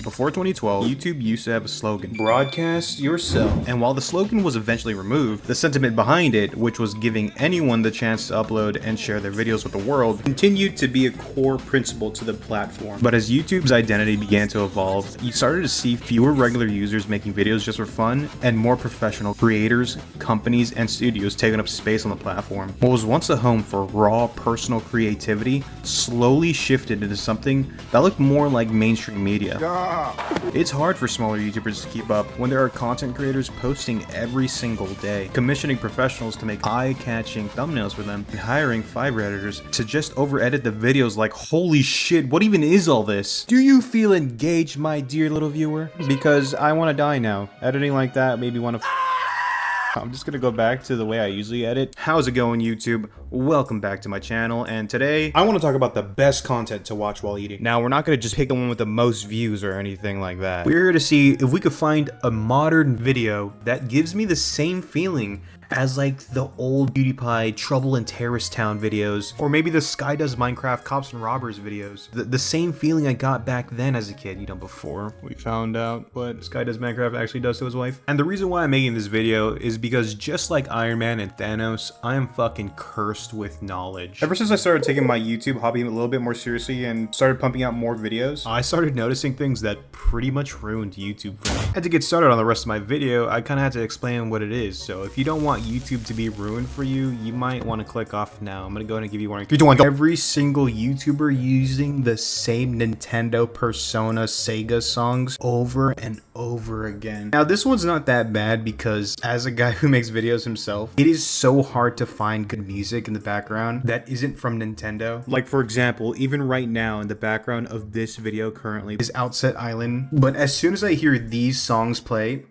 Before 2012, YouTube used to have a slogan, broadcast yourself. And while the slogan was eventually removed, the sentiment behind it, which was giving anyone the chance to upload and share their videos with the world, continued to be a core principle to the platform. But as YouTube's identity began to evolve, you started to see fewer regular users making videos just for fun, and more professional creators, companies, and studios taking up space on the platform. What was once a home for raw, personal creativity slowly shifted into something that looked more like mainstream media. It's hard for smaller YouTubers to keep up when there are content creators posting every single day, commissioning professionals to make eye-catching thumbnails for them, and hiring Fiverr editors to just over-edit the videos like, holy shit, what even is all this? Do you feel engaged, my dear little viewer? Because I want to die now. Editing like that made me want to I'm just gonna go back to the way I usually edit. How's it going, YouTube? Welcome back to my channel, and today I want to talk about the best content to watch while eating. Now, we're not gonna just pick the one with the most views or anything like that. We're here to see if we could find a modern video that gives me the same feeling as like the old PewDiePie Trouble in Terrorist Town videos, or maybe the Sky Does Minecraft Cops and Robbers videos. The same feeling I got back then as a kid, you know, before we found out what Sky Does Minecraft actually does to his wife. And the reason why I'm making this video is because just like Iron Man and Thanos, I am fucking cursed with knowledge. Ever since I started taking my YouTube hobby a little bit more seriously and started pumping out more videos, I started noticing things that pretty much ruined YouTube for me. And to get started on the rest of my video, I kind of had to explain what it is. So if you don't want YouTube to be ruined for you, you might want to click off now. I'm gonna go ahead and give you warning. 3, 2, 1, go. Every single YouTuber using the same Nintendo, Persona, Sega songs over and over again. Now this one's not that bad because as a guy who makes videos himself, it is so hard to find good music in the background that isn't from Nintendo. Like for example, even right now in the background of this video currently is Outset Island. But as soon as I hear these songs play,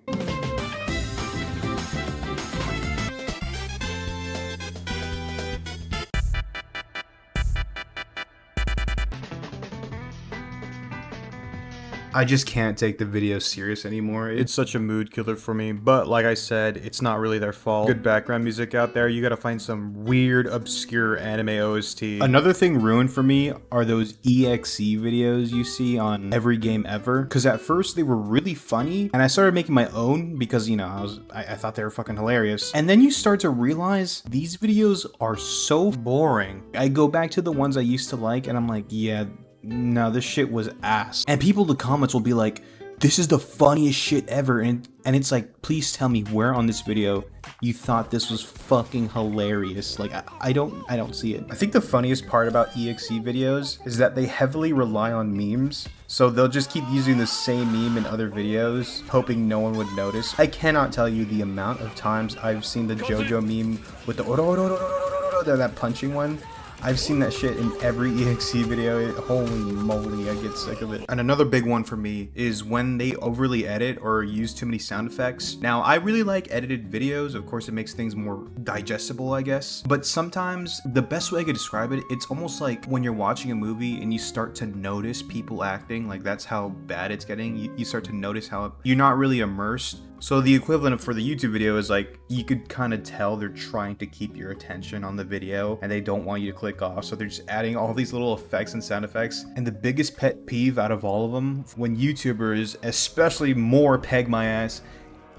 I just can't take the video serious anymore. It's such a mood killer for me, but like I said, it's not really their fault. Good background music out there, you gotta find some weird, obscure anime OST. Another thing ruined for me are those EXE videos you see on Every Game Ever, because at first they were really funny, and I started making my own because, you know, I thought they were fucking hilarious. And then you start to realize these videos are so boring. I go back to the ones I used to like, and I'm like, yeah, no, this shit was ass. And people in the comments will be like, this is the funniest shit ever, and it's like, please tell me where on this video you thought this was fucking hilarious. Like, I don't see it. I think the funniest part about EXE videos is that they heavily rely on memes. So they'll just keep using the same meme in other videos, hoping no one would notice. I cannot tell you the amount of times I've seen the JoJo meme with the that punching one. I've seen that shit in every EXE video. Holy moly, I get sick of it. And another big one for me is when they overly edit or use too many sound effects. Now, I really like edited videos. Of course, it makes things more digestible, I guess. But sometimes, the best way I could describe it, it's almost like when you're watching a movie and you start to notice people acting, like that's how bad it's getting. You start to notice how you're not really immersed. So the equivalent for the YouTube video is like, you could kind of tell they're trying to keep your attention on the video and they don't want you to click off. So they're just adding all these little effects and sound effects. And the biggest pet peeve out of all of them, when YouTubers, especially more peg my ass,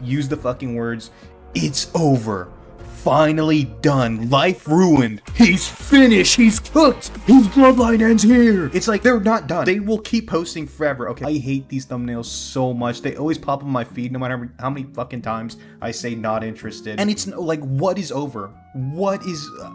use the fucking words, "It's over. Finally done. Life ruined. He's finished. He's cooked. His bloodline ends here." It's like they're not done. They will keep posting forever. Okay, I hate these thumbnails so much. They always pop on my feed no matter how many fucking times I say not interested. And it's like, what is over?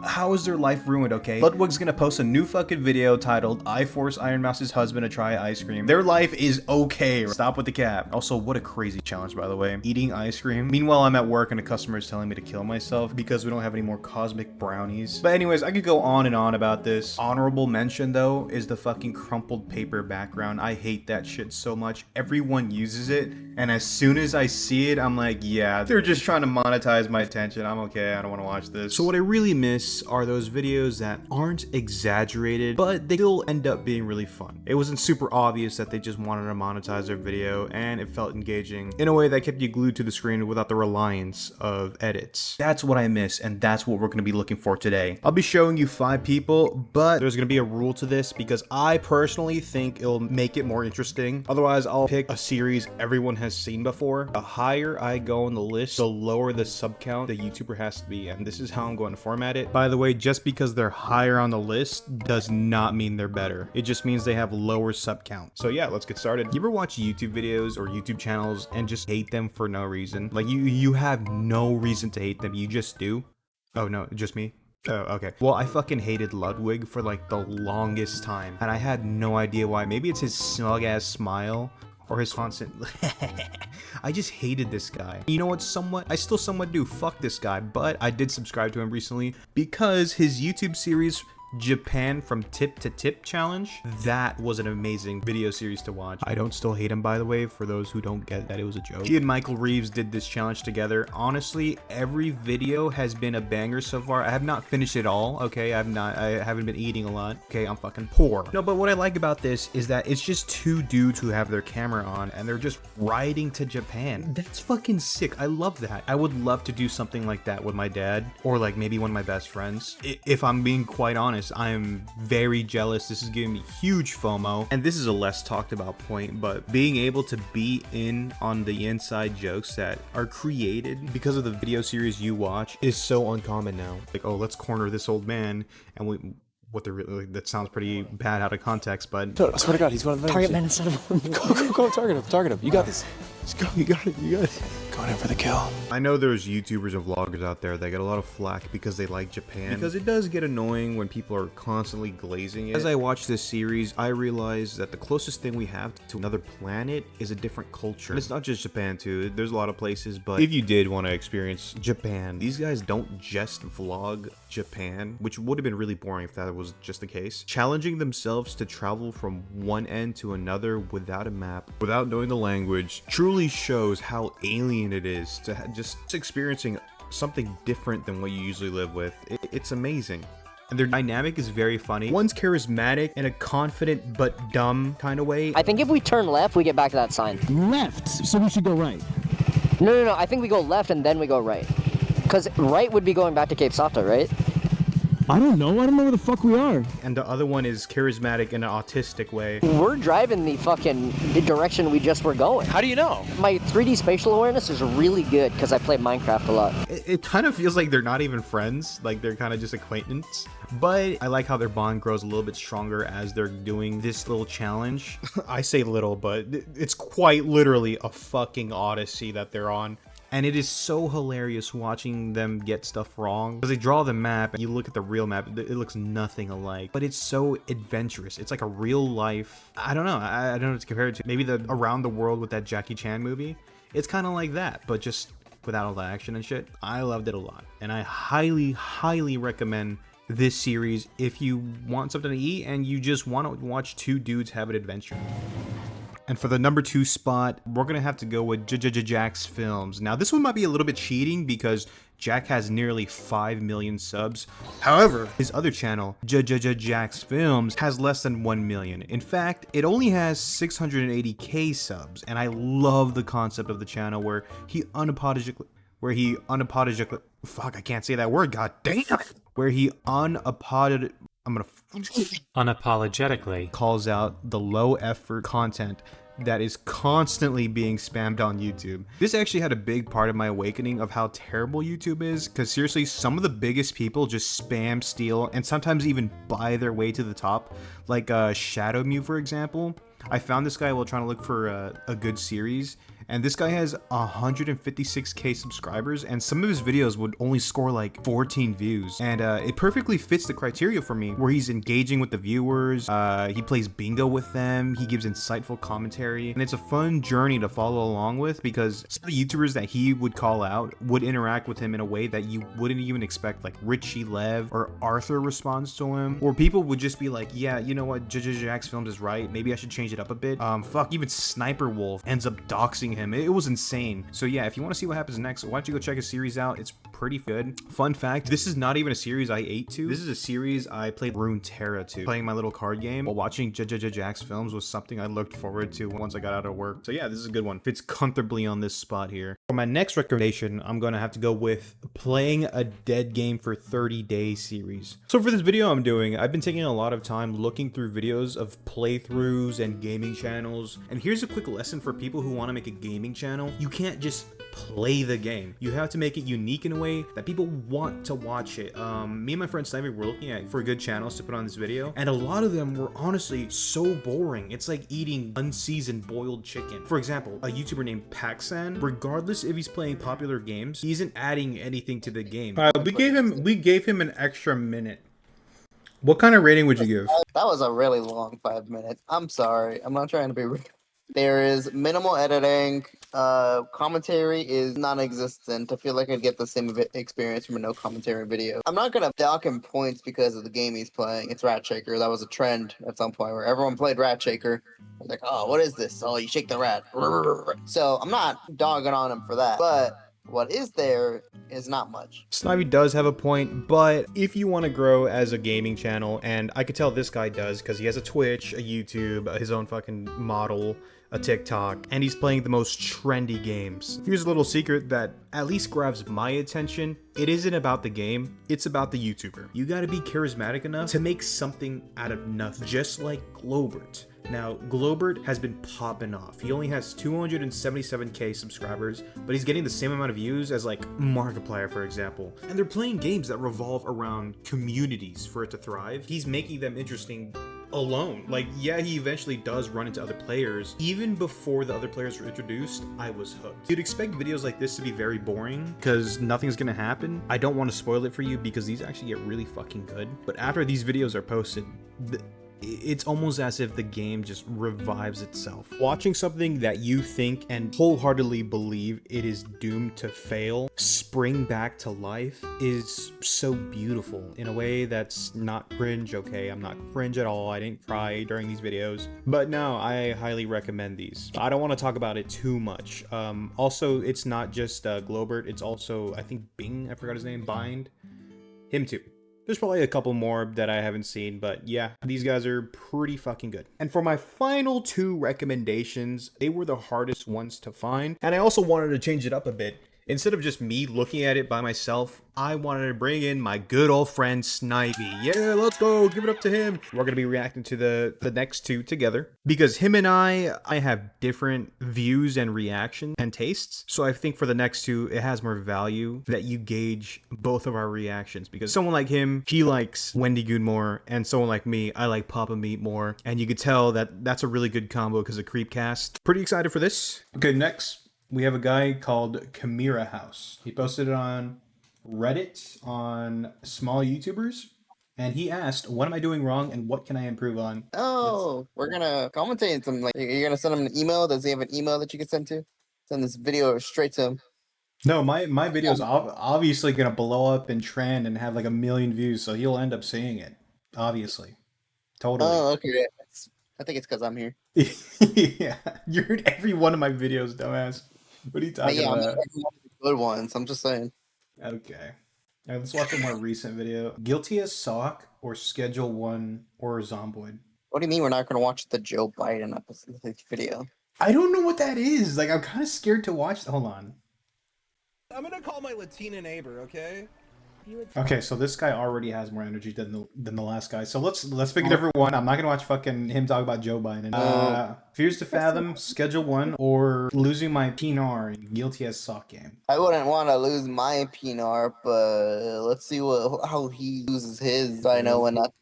How is their life ruined, okay? Lwig's gonna post a new fucking video titled, "I force Iron Mouse's husband to try ice cream." Their life is okay. Stop with the cap. Also, what a crazy challenge, by the way. Eating ice cream. Meanwhile, I'm at work and a customer is telling me to kill myself because we don't have any more cosmic brownies. But anyways, I could go on and on about this. Honorable mention, though, is the fucking crumpled paper background. I hate that shit so much. Everyone uses it, and as soon as I see it, I'm like, yeah, they're just trying to monetize my attention. I'm okay. I don't want to watch this. So what I really miss are those videos that aren't exaggerated, but they still end up being really fun. It wasn't super obvious that they just wanted to monetize their video, and it felt engaging in a way that kept you glued to the screen without the reliance of edits. That's That's what I miss, and that's what we're going to be looking for today. I'll be showing you 5 people, but there's going to be a rule to this because I personally think it'll make it more interesting. Otherwise, I'll pick a series everyone has seen before. The higher I go on the list, the lower the sub count the YouTuber has to be, and this is how I'm going to format it. By the way, just because they're higher on the list does not mean they're better. It just means they have lower sub count. So yeah, let's get started. You ever watch YouTube videos or YouTube channels and just hate them for no reason? Like you have no reason to hate them, you just do? Oh no, just me? Oh, okay. Well, I fucking hated Lwig for like the longest time, and I had no idea why. Maybe it's his smug ass smile or his constant I just hated this guy. You know what, I still somewhat do, fuck this guy, but I did subscribe to him recently because his YouTube series Japan from Tip to Tip challenge, that was an amazing video series to watch. I don't still hate him, by the way, for those who don't get that it was a joke. He and Michael Reeves did this challenge together. Honestly, every video has been a banger so far. I have not finished it all, okay? I haven't been eating a lot, okay? I'm fucking poor. No, but what I like about this is that it's just 2 dudes who have their camera on and they're just riding to Japan. That's fucking sick. I love that. I would love to do something like that with my dad or like maybe one of my best friends. If I'm being quite honest, I am very jealous. This is giving me huge FOMO, and this is a less talked about point, but being able to be in on the inside jokes that are created because of the video series you watch is so uncommon now. Like, oh, let's corner this old man, and what they're really, that sounds pretty bad out of context, but I swear to God, he's going to target man instead of go, target him. You got this. Just go, you got it. Going in for the kill. I know there's YouTubers and vloggers out there that get a lot of flack because they like Japan, because it does get annoying when people are constantly glazing it. As I watch this series, I realize that the closest thing we have to another planet is a different culture. And it's not just Japan too, there's a lot of places, but if you did want to experience Japan, these guys don't just vlog Japan, which would have been really boring if that was just the case. Challenging themselves to travel from one end to another without a map, without knowing the language, truly shows how alien it is to just experiencing something different than what you usually live with. It's amazing. And their dynamic is very funny. One's charismatic in a confident but dumb kind of way. I think if we turn left, we get back to that sign. Left, so we should go right. No. I think we go left and then we go right. Because right would be going back to Cape Sata, right? I don't know where the fuck we are. And the other one is charismatic in an autistic way. We're driving the direction we just were going. How do you know? My 3D spatial awareness is really good because I play Minecraft a lot. It kind of feels like they're not even friends, like they're kind of just acquaintance. But I like how their bond grows a little bit stronger as they're doing this little challenge. I say little, but it's quite literally a fucking odyssey that they're on. And it is so hilarious watching them get stuff wrong. Because they draw the map, and you look at the real map, it looks nothing alike. But it's so adventurous. It's like a real life, I don't know. I don't know what to compare it to. Maybe the Around the World with that Jackie Chan movie. It's kind of like that, but just without all the action and shit. I loved it a lot. And I highly, highly recommend this series if you want something to eat and you just want to watch 2 dudes have an adventure. And for the number 2 spot, we're gonna have to go with Jacksfilms. Now, this one might be a little bit cheating because Jack has nearly 5 million subs. However, his other channel, Jacksfilms, has less than 1 million. In fact, it only has 680k subs, and I love the concept of the channel where he unapologetically, fuck, I can't say that word, god damn it, where he unapologetically calls out the low effort content that is constantly being spammed on YouTube. This actually had a big part of my awakening of how terrible YouTube is, because seriously, some of the biggest people just spam, steal, and sometimes even buy their way to the top. Like Shadow Mew, for example. I found this guy while trying to look for a good series, and this guy has 156k subscribers, and some of his videos would only score like 14 views, and it perfectly fits the criteria for me, where he's engaging with the viewers, he plays bingo with them, he gives insightful commentary, and it's a fun journey to follow along with, because some of the YouTubers that he would call out would interact with him in a way that you wouldn't even expect, like Richie Lev or Arthur responds to him, or people would just be like, yeah, you know what, Jacksfilms is right, maybe I should change it up a bit. Fuck, even Sniper Wolf ends up doxing him. It was insane. So yeah, if you want to see what happens next, why don't you go check his series out? It's pretty good. Fun fact, this is not even a series I ate to. This is a series I played Runeterra to. Playing my little card game while watching Jacksfilms was something I looked forward to once I got out of work. So yeah, this is a good one. Fits comfortably on this spot here. For my next recommendation, I'm gonna have to go with playing a dead game for 30 days series. So for this video I'm doing, I've been taking a lot of time looking through videos of playthroughs and gaming channels. And here's a quick lesson for people who want to make a gaming channel. You can't just play the game. You have to make it unique in a way that people want to watch it. Me and my friend Snivy were looking for good channels to put on this video, and a lot of them were honestly so boring. It's like eating unseasoned boiled chicken. For example, a YouTuber named Paxan, regardless if he's playing popular games, he isn't adding anything to the game. We gave him an extra minute. What kind of rating would you give? That was a really long 5 minutes. I'm sorry. I'm not trying to be rude. There is minimal editing. Commentary is non-existent. I feel like I'd get the same experience from a no commentary video. I'm not gonna dock him points because of the game he's playing. It's Rat Shaker. That was a trend at some point where everyone played Rat Shaker. I was like, oh, what is this? Oh, you shake the rat. So I'm not dogging on him for that. But what is there is not much. Snivy does have a point, but if you want to grow as a gaming channel, and I could tell this guy does because he has a Twitch, a YouTube, his own fucking model, a TikTok, and he's playing the most trendy games. Here's a little secret that at least grabs my attention. It isn't about the game, it's about the YouTuber. You gotta be charismatic enough to make something out of nothing, just like Globert. Now, Globert has been popping off. He only has 277k subscribers, but he's getting the same amount of views as like Markiplier, for example. And they're playing games that revolve around communities for it to thrive. He's making them interesting alone. Like, yeah, he eventually does run into other players. Even before the other players were introduced, I was hooked. You'd expect videos like this to be very boring because nothing's gonna happen. I don't want to spoil it for you because these actually get really fucking good. But after these videos are posted, it's almost as if the game just revives itself. Watching something that you think and wholeheartedly believe it is doomed to fail spring back to life is so beautiful in a way that's not cringe. Okay, I'm not cringe at all. I didn't cry during these videos, but no, I highly recommend these. I don't want to talk about it too much. Also, it's not just Globert, it's also, I think Bing, I forgot his name, Bind, him too. There's probably a couple more that I haven't seen, but yeah, these guys are pretty fucking good. And for my final two recommendations, they were the hardest ones to find. And I also wanted to change it up a bit. Instead of just me looking at it by myself, I wanted to bring in my good old friend Snivy. Yeah, let's go, give it up to him. We're gonna be reacting to the next two together because him and I have different views and reactions and tastes. So I think for the next two, it has more value that you gauge both of our reactions because someone like him, he likes Wendy Goon more, and someone like me, I like Papa Meat more. And you could tell that that's a really good combo because of Creepcast. Pretty excited for this. Okay, next. We have a guy called Chimera House. He posted it on Reddit on small YouTubers, and he asked, what am I doing wrong and what can I improve on? Oh, we're gonna commentate something. Like, you're gonna send him an email? Does he have an email that you can send to? Send this video straight to him. No, my video is obviously going to blow up and trend and have like 1 million views, so he'll end up seeing it. Obviously. Totally. Oh, okay. I think it's because I'm here. Yeah, you're in every one of my videos, dumbass. What are you talking about? I'm good ones. I'm just saying. Okay. All right, let's watch a more recent video. Guilty as Sock or Schedule 1 or Zomboid? What do you mean we're not going to watch the Joe Biden video? I don't know what that is. Like, I'm kind of scared to watch. Hold on. I'm gonna call my Latina neighbor, okay? Okay, so this guy already has more energy than the last guy. So let's pick a different one. I'm not gonna watch fucking him talk about Joe Biden. Fears to Fathom, Schedule 1, or Losing My Pinar in Guilty as Sock game. I wouldn't want to lose my Pinar, but let's see how he loses his. So I know when not.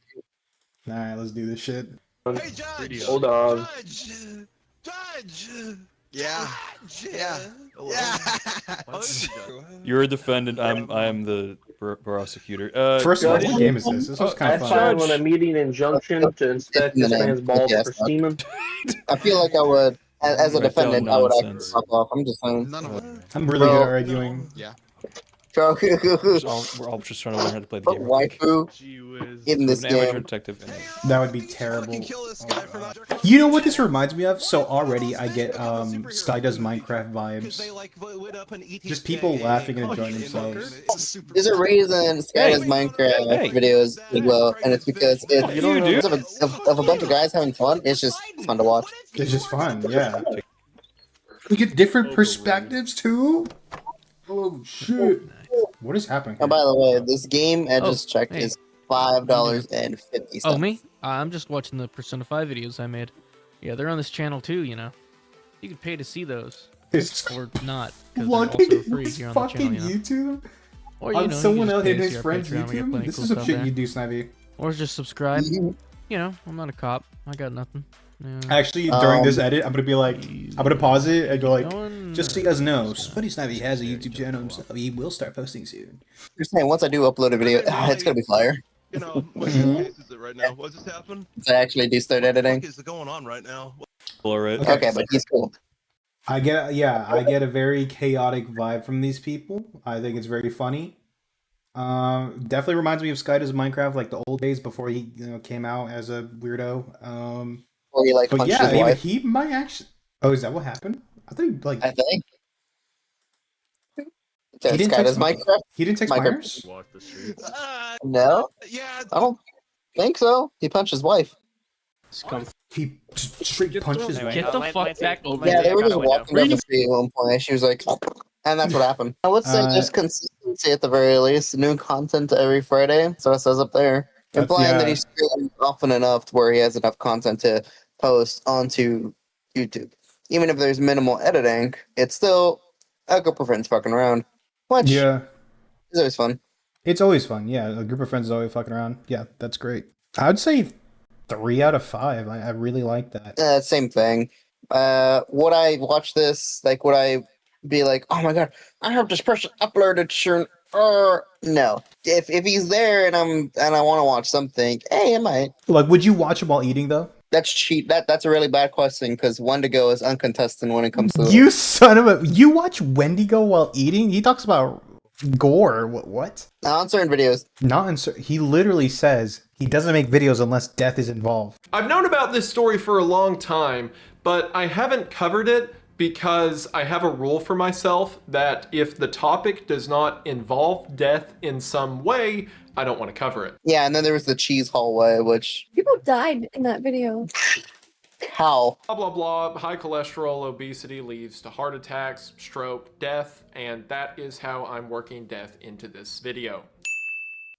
All right, let's do this shit. Hey, Judge! Hold on. Judge! Yeah. Yeah. You're a defendant. I am the prosecutor. First of all, what game is this? This was kind of fun. On a meeting injunction to inspect this man's balls for semen. I feel like I would, as a defendant, I would actually fuck off. I'm just saying. None of them. I'm really good at arguing. Yeah. We're all just trying to learn how to play the But game real quick. waifu in this An amateur game. detective in it. That would be terrible. Oh, God. You know what this reminds me of? So already I get Sky Does Minecraft vibes. Just people laughing and enjoying themselves. There's a reason Sky does Minecraft videos did well, and it's because it's of a bunch of guys having fun. It's just fun to watch. It's just fun, yeah. We get different perspectives too. Oh shit! What is happening here? And by the way, this game I just checked is $5.50. Oh, me? I'm just watching the Persona 5 videos I made. Yeah, they're on this channel too, you know. You can pay to see those. Or not, because they're also free here on the channel, you know. YouTube? Or, On you someone just else pay in to his see our friend's Patreon, we got YouTube? plenty This cool is some stuff shit there. you do, Snivy. Or just subscribe. You know, I'm not a cop. I got nothing. Yeah. Actually, during this edit, I'm gonna be like, I'm gonna pause it and go like, just so you guys know, Funny Snivy has a YouTube channel himself. He will start posting soon. You're saying once I do upload a video, it's gonna be fire. You know, what is it right now? What's just happened? I actually do start editing. What is going on right now? Alright. Okay, but he's cool. I get a very chaotic vibe from these people. I think it's very funny. Definitely reminds me of Sky Does Minecraft, like the old days before he came out as a weirdo. Or he like But punched yeah, his wife. he might actually. Oh, is that what happened? I think like I think. he didn't Sky does text Minecraft. He didn't text Minecraft. Myers. No, Yeah. I don't think so. He punched his wife. He just straight punches. Get the fuck back over Yeah, there. they were just walking down the street at one point. She was like, and that's what happened. I would say just consistency at the very least. New content every Friday. So it says up there, implying that he's streaming often enough to where he has enough content to post onto YouTube. Even if there's minimal editing, it's still a group of friends fucking around, which is always fun. It's always fun. Yeah, a group of friends is always fucking around. Yeah, that's great. I would say 3 out of 5. I really like that. Same thing. Would I watch this? Like, would I be like, oh my god, I hope this person uploaded soon? Or no. If he's there and I want to watch something, hey, I might. Like, would you watch him while eating though? That's cheap. That's a really bad question because Wendigo is uncontested when it comes to You son of a! You watch Wendigo while eating? He talks about gore. What? on certain videos. Not in. He literally says he doesn't make videos unless death is involved. I've known about this story for a long time, but I haven't covered it because I have a rule for myself that if the topic does not involve death in some way, I don't want to cover it. Yeah, and then there was the cheese hallway, which People died in that video. how? Blah, blah, blah. High cholesterol, obesity leads to heart attacks, stroke, death, and that is how I'm working death into this video.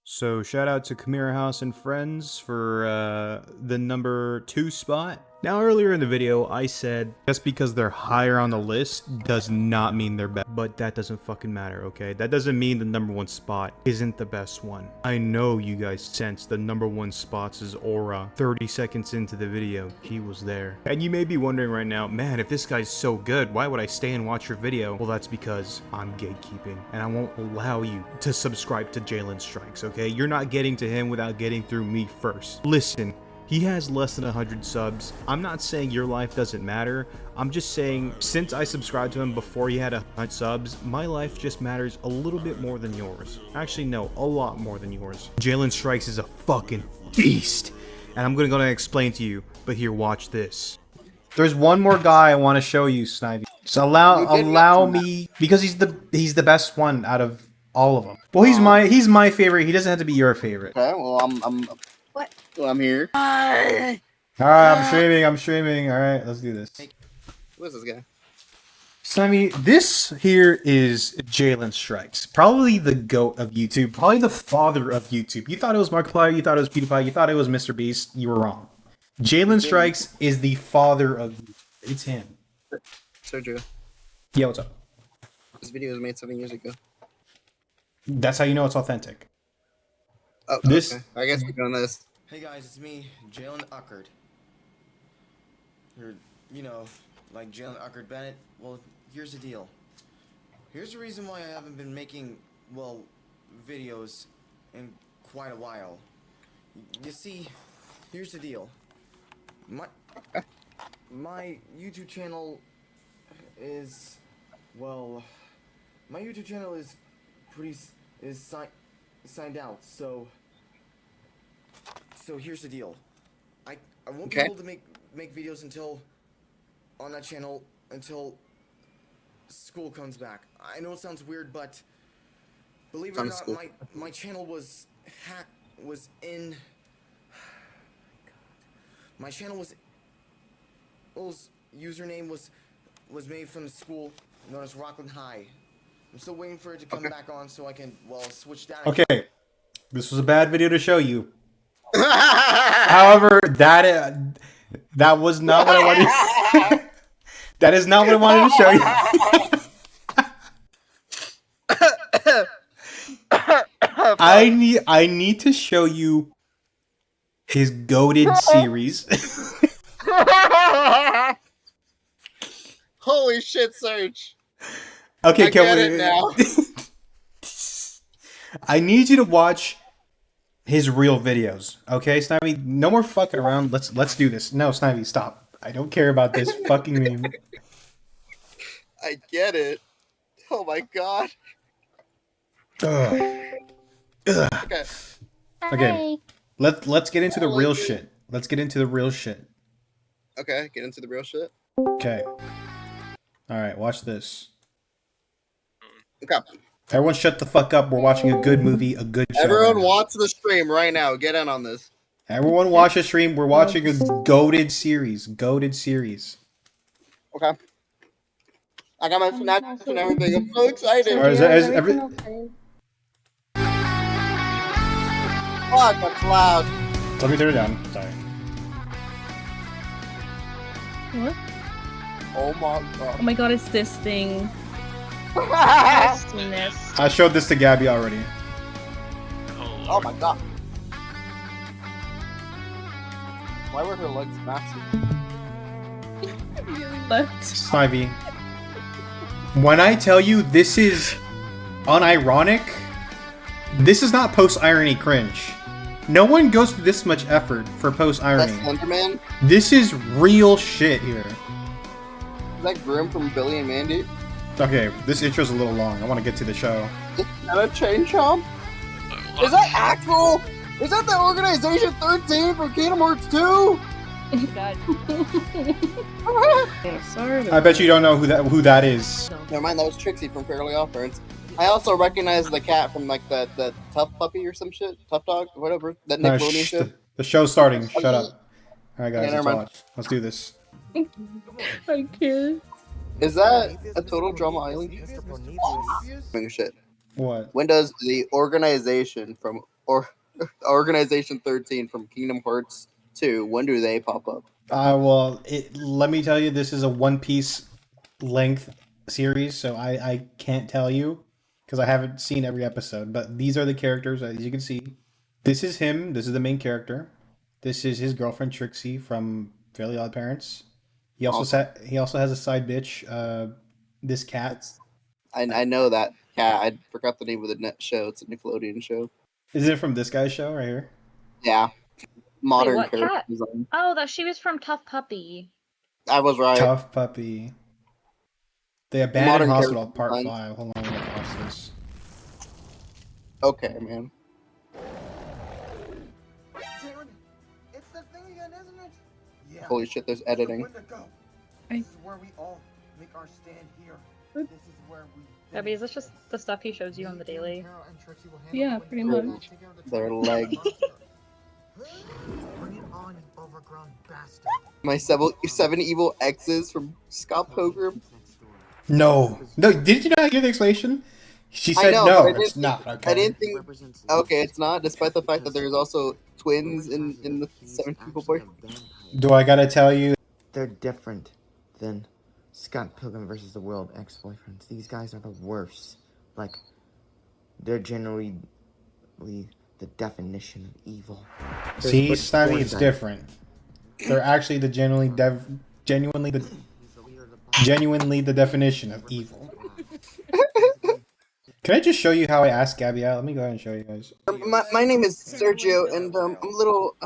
So shout out to Chimera House and friends for the number 2 spot. Now earlier in the video I said just because they're higher on the list does not mean they're best, but that doesn't fucking matter, okay? That doesn't mean the number 1 spot isn't the best one. I know you guys sense the number 1 spot's aura 30 seconds into the video. He was there. And you may be wondering right now, man, if this guy's so good, why would I stay and watch your video? Well, that's because I'm gatekeeping and I won't allow you to subscribe to Jaylen Strikes, okay? You're not getting to him without getting through me first. Listen. He has less than 100 subs. I'm not saying your life doesn't matter. I'm just saying since I subscribed to him before he had 100 subs, my life just matters a little bit more than yours. Actually, no, a lot more than yours. Jaylen Strikes is a fucking beast. And I'm gonna explain to you, but here, watch this. There's one more guy I want to show you, Snivy. So allow me, because he's the best one out of all of them. Well, he's my favorite. He doesn't have to be your favorite. Okay, well I'm What? Well, I'm here. Alright, I'm streaming. Alright, let's do this. Who is this guy? Snivy, this here is Jaylen Strikes. Probably the GOAT of YouTube. Probably the father of YouTube. You thought it was Markiplier, you thought it was PewDiePie, you thought it was Mr. Beast. You were wrong. Jaylen Strikes is the father of YouTube. It's him. Sergio. Yeah, what's up? This video was made 7 years ago. That's how you know it's authentic. Oh, This- okay. I guess we're doing this. Hey guys, it's me, Jaylen Uckard. Or, you know, like Jaylen Uckard Bennett. Well, here's the deal. Here's the reason why I haven't been making, well, videos in quite a while. You see, here's the deal. My YouTube channel is, well, my YouTube channel is signed out. So here's the deal. I won't be Okay. able to make videos until on that channel until school comes back. I know it sounds weird, but believe it or not, my channel was hacked. My channel's username was made from the school known as Rockland High. I'm still waiting for it to come back on so I can, well, switch that. Okay, this was a bad video to show you. However, that was not what I wanted. That is not what I wanted to show you. I need to show you his goated series. Holy shit, Serge. Okay, I get it now. I need you to watch his real videos. Okay, Snivy? No more fucking around. Let's do this. No, Snivy, stop. I don't care about this fucking meme. I get it. Oh my god. Ugh. Okay. Okay. Let's get into the real shit. Let's get into the real shit. Okay, get into the real shit. Okay. Alright, watch this. Okay. Everyone shut the fuck up. We're watching a good movie, a good show. Everyone watch the stream right now. Get in on this. Everyone watch the stream. We're watching a goated series. Goated series. Okay. I got my snacks and everything. I'm so excited. Or is every... Fuck, that's loud. Let me turn it down. Sorry. What? Oh my god. Oh my god, it's this thing. I showed this to Gabby already. Oh my god. Why were her legs massive? Left. Snivy. When I tell you this is unironic, this is not post-irony cringe. No one goes through this much effort for post-irony. That's Slenderman? This is real shit here. Is that Grim from Billy and Mandy? Okay, this intro's a little long. I want to get to the show. Is that a chain chomp? Is that actual? Is that the Organization 13 from Kingdom Hearts 2? Sorry. I bet you don't know who that is. Never mind, that was Trixie from Fairly Odd Parents. I also recognize the cat from like the Tough Puppy or some shit, Tough Dog, whatever. That No, Nickelodeon show. the show's starting. Shut up. All right, guys, Yeah, let's never mind. watch. Let's do this. I can't. Is that a Total Drama Island? Shit. What? When does the organization from Organization 13 from Kingdom Hearts 2? When do they pop up? Well, let me tell you, this is a One Piece length series, so I can't tell you because I haven't seen every episode. But these are the characters, as you can see. This is him. This is the main character. This is his girlfriend Trixie from Fairly Odd Parents. He also has a side bitch. This cat. I know that cat. I forgot the name of the net show. It's a Nickelodeon show. Is it from this guy's show right here? Yeah. Modern what character cat? design. Oh, she was from Tough Puppy. I was right. Tough Puppy. The Abandoned Modern Hospital, character Part design. 5. Hold on, let me watch this. Okay, man. Jaylen, it's the thing again, isn't it? Yeah. Holy shit, there's editing. This is where we all make our stand here. This is where we. Gabby, is this just the stuff he shows you on the daily? Yeah, pretty much. Their leg. Bring it on, you overgrown bastard. My seven evil exes from Scott Pilgrim. No, did you not hear the explanation? She I said know, no, but it's not. Okay. I didn't think. Okay, it's not, despite the fact that there's also twins in the seven evil boy. Do I gotta tell you? They're different than Scott Pilgrim versus the World ex-boyfriends. These guys are the worst. Like, they're generally the definition of evil. See, Snivy, it's different. They're actually the genuinely the definition of evil. Can I just show you how I asked Gabby out? Let me go ahead and show you guys. My name is Sergio, and I'm a little.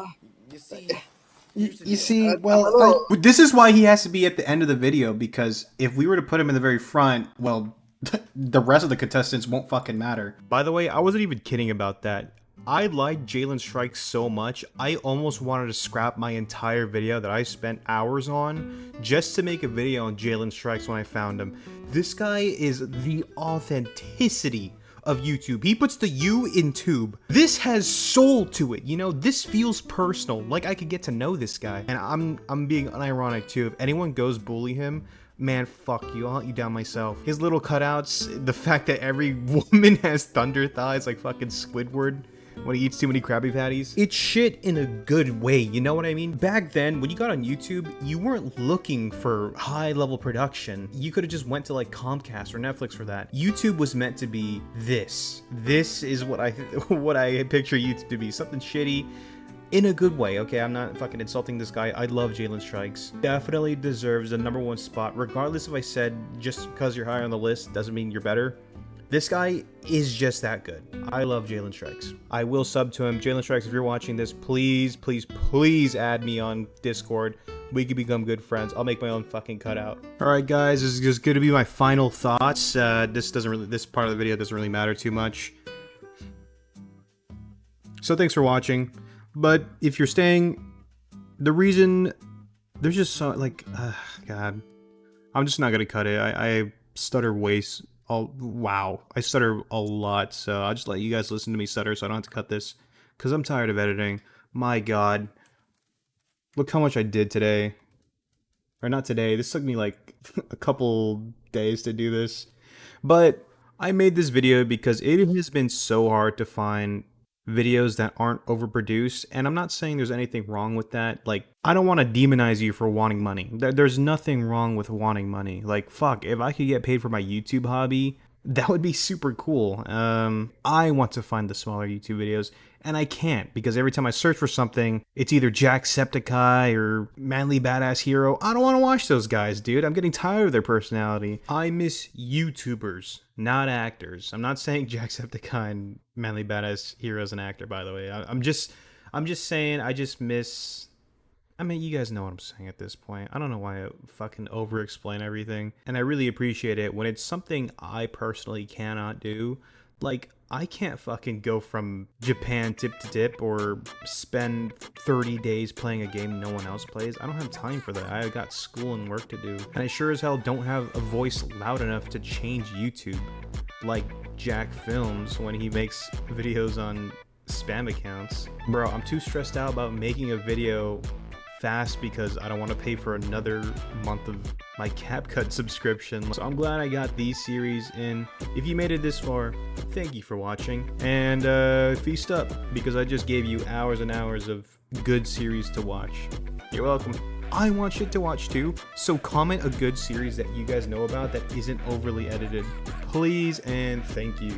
You see, well, this is why he has to be at the end of the video, because if we were to put him in the very front, well, the rest of the contestants won't fucking matter. By the way, I wasn't even kidding about that. I liked Jaylen Strikes so much, I almost wanted to scrap my entire video that I spent hours on just to make a video on Jaylen Strikes when I found him. This guy is the authenticity of YouTube. He puts the U in tube. This has soul to it, you know? This feels personal, like I could get to know this guy. And I'm being unironic too. If anyone goes bully him, man, fuck you. I'll hunt you down myself. His little cutouts, the fact that every woman has thunder thighs like fucking Squidward when he eats too many Krabby Patties. It's shit in a good way, you know what I mean? Back then, when you got on YouTube, you weren't looking for high-level production. You could have just went to like Comcast or Netflix for that. YouTube was meant to be this. This is what I picture YouTube to be. Something shitty in a good way, okay? I'm not fucking insulting this guy. I love Jaylen Strikes. Definitely deserves the #1 spot, regardless if I said just because you're higher on the list doesn't mean you're better. This guy is just that good. I love Jaylen Strikes. I will sub to him. Jaylen Strikes, if you're watching this, please, please, please add me on Discord. We can become good friends. I'll make my own fucking cutout. All right, guys, this is just gonna be my final thoughts. This part of the video doesn't really matter too much. So thanks for watching. But if you're staying, the reason there's just so like, God, I'm just not gonna cut it. I stutter waste. Wow, I stutter a lot, so I'll just let you guys listen to me stutter so I don't have to cut this, because I'm tired of editing. My God. Look how much I did today. Or not today, this took me like a couple days to do this. But I made this video because it has been so hard to find videos that aren't overproduced, and I'm not saying there's anything wrong with that. Like, I don't want to demonize you for wanting money. There's nothing wrong with wanting money. Like, fuck, if I could get paid for my YouTube hobby, that would be super cool. I want to find the smaller YouTube videos, and I can't, because every time I search for something, it's either Jacksepticeye or Manly Badass Hero. I don't want to watch those guys, dude. I'm getting tired of their personality. I miss YouTubers, not actors. I'm not saying Jacksepticeye and Manly Badass Hero is an actor, by the way. I'm just saying I just miss... I mean, you guys know what I'm saying at this point. I don't know why I fucking over-explain everything. And I really appreciate it when it's something I personally cannot do. Like, I can't fucking go from Japan tip to tip or spend 30 days playing a game no one else plays. I don't have time for that. I got school and work to do. And I sure as hell don't have a voice loud enough to change YouTube. Like Jacksfilms when he makes videos on spam accounts. Bro, I'm too stressed out about making a video fast because I don't want to pay for another month of my CapCut subscription. So I'm glad I got these series in. If you made it this far, thank you for watching. And feast up, because I just gave you hours and hours of good series to watch. You're welcome. I want shit to watch too, so comment a good series that you guys know about that isn't overly edited. Please and thank you.